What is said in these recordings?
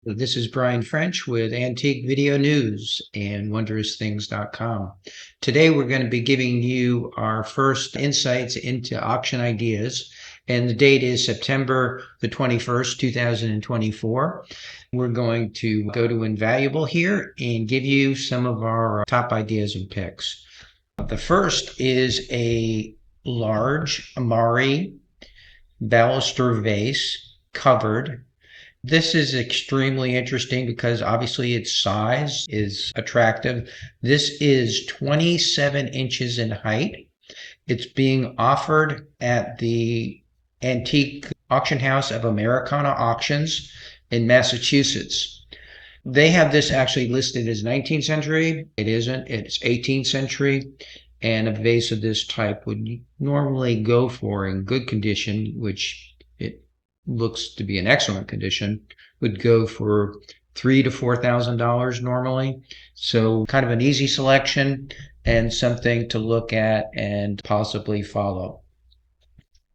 This is Brian French with Antique Video News and WondrousThings.com. Today we're going to be giving you our first insights into auction ideas, and the date is September the 21st, 2024. We're going to go to Invaluable here and give you some of our top ideas and picks. The first is a large Amari baluster vase, covered. This is extremely interesting because obviously its size is attractive. This is 27 inches in height. It's being offered at the Antique Auction House of Americana Auctions in Massachusetts. They have this actually listed as 19th century. It isn't, it's 18th century. And a vase of this type would normally go for, in good condition, which it looks to be in excellent condition, would go for $3,000 to $4,000 normally. So kind of an easy selection and something to look at and possibly follow.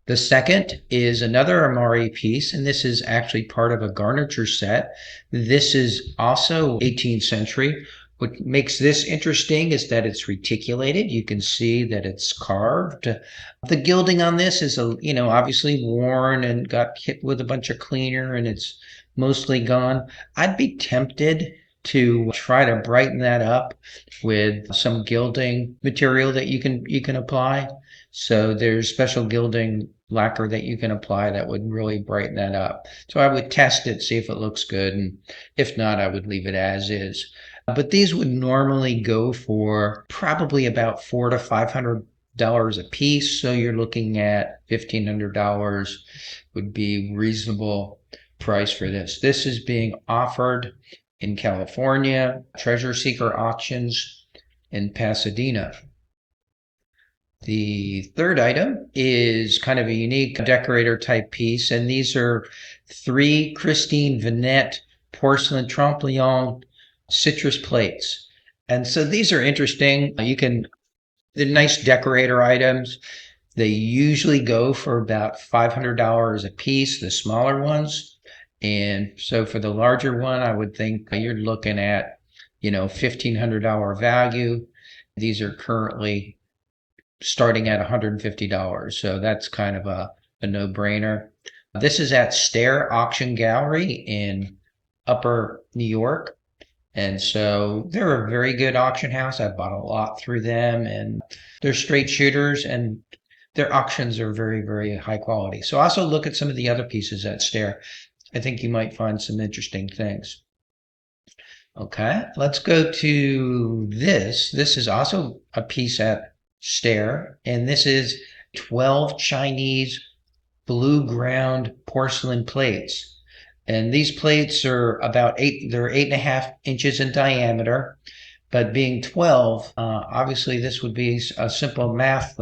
The second is another Amari piece, and this is actually part of a garniture set. This is also 18th century. What makes this interesting is that it's reticulated. You can see that it's carved. The gilding on this is, obviously worn and got hit with a bunch of cleaner, and it's mostly gone. I'd be tempted to try to brighten that up with some gilding material that you can apply. So there's special gilding lacquer that you can apply that would really brighten that up. So I would test it, see if it looks good, and if not, I would leave it as is. But these would normally go for probably about $400 to $500 a piece. So you're looking at $1,500 would be reasonable price for this. This is being offered in California, Treasure Seeker Auctions in Pasadena. The third item is kind of a unique decorator type piece, and these are 3 Christine Vinette porcelain Trompe-l'Oeil citrus plates. And so these are interesting. They're nice decorator items. They usually go for about $500 a piece, the smaller ones. And so for the larger one, I would think you're looking at, $1,500 value. These are currently starting at $150. So that's kind of a no-brainer. This is at Stair Auction Gallery in Upper New York. And so they're a very good auction house. I've bought a lot through them, and they're straight shooters, and their auctions are very, very high quality. So also look at some of the other pieces at Stair. I think you might find some interesting things. Okay, let's go to this. This is also a piece at Stair, and this is 12 Chinese blue ground porcelain plates. And these plates are they're 8.5 inches in diameter, but being 12, obviously this would be a simple math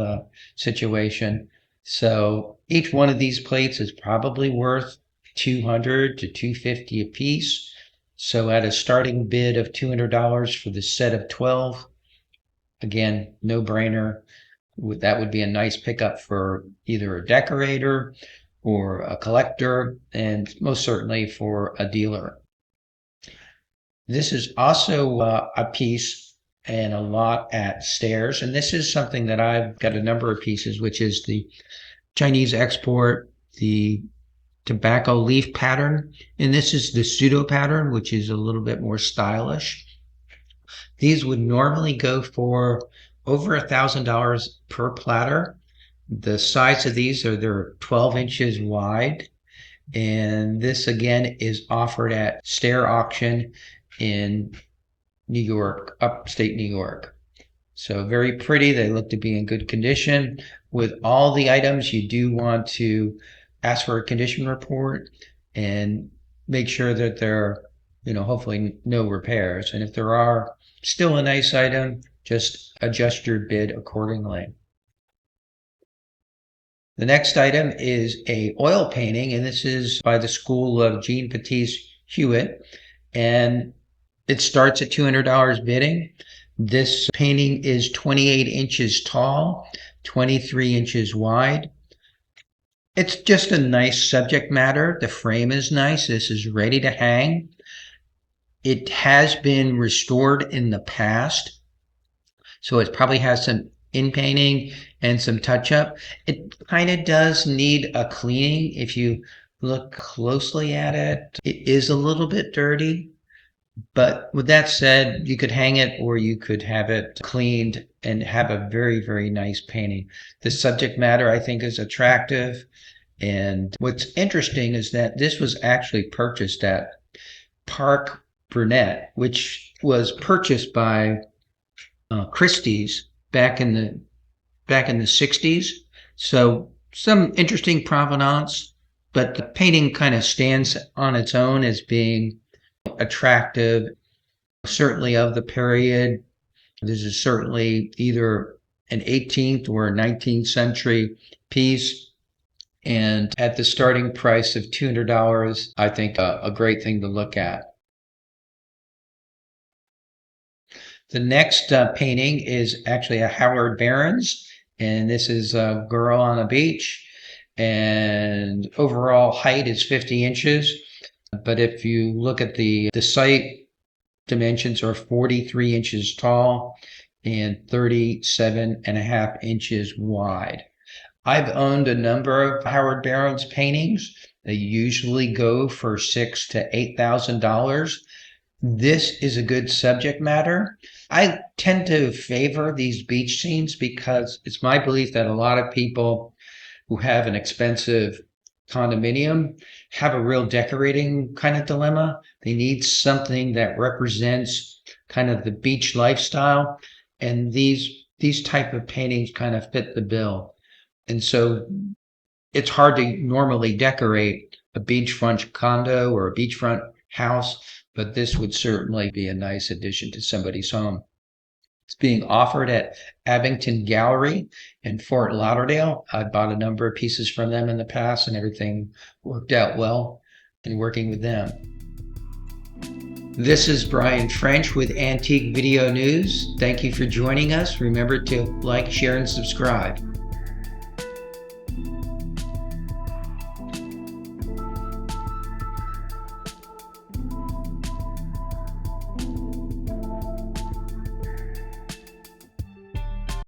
situation. So each one of these plates is probably worth $200 to $250 a piece. So at a starting bid of $200 for the set of 12, again, no brainer. That would be a nice pickup for either a decorator or a collector, and most certainly for a dealer. This is also a piece and a lot at Stairs, and this is something that I've got a number of pieces, which is the Chinese export, the tobacco leaf pattern, and this is the pseudo pattern, which is a little bit more stylish. These would normally go for over $1,000 per platter. The size of these they're 12 inches wide. And this again is offered at Stair Auction in New York, upstate New York. So very pretty. They look to be in good condition. With all the items, you do want to ask for a condition report and make sure that there are, hopefully no repairs. And if there are, still a nice item, just adjust your bid accordingly. The next item is a oil painting, and this is by the school of Jean-Baptiste Hewitt, and it starts at $200 bidding. This painting is 28 inches tall, 23 inches wide. It's just a nice subject matter. The frame is nice. This is ready to hang. It has been restored in the past, so it probably has some in painting and some touch up. It kind of does need a cleaning. If you look closely at it, it is a little bit dirty. But with that said, you could hang it or you could have it cleaned and have a very, very nice painting. The subject matter, I think, is attractive. And what's interesting is that this was actually purchased at Park Burnett, which was purchased by Christie's back in the 60s. So some interesting provenance, but the painting kind of stands on its own as being attractive, certainly of the period. This is certainly either an 18th or a 19th century piece. And at the starting price of $200, I think a great thing to look at. The next painting is actually a Howard Behrens, and this is a girl on a beach. And overall height is 50 inches. But if you look at the site dimensions are 43 inches tall and 37 and a half inches wide. I've owned a number of Howard Behrens paintings. They usually go for $6,000 to $8,000. This is a good subject matter. I tend to favor these beach scenes because it's my belief that a lot of people who have an expensive condominium have a real decorating kind of dilemma. They need something that represents kind of the beach lifestyle, and these type of paintings kind of fit the bill. And so it's hard to normally decorate a beachfront condo or a beachfront house, but this would certainly be a nice addition to somebody's home. It's being offered at Abington Gallery in Fort Lauderdale. I've bought a number of pieces from them in the past, and everything worked out well in working with them. This is Brian French with Antique Video News. Thank you for joining us. Remember to like, share, and subscribe.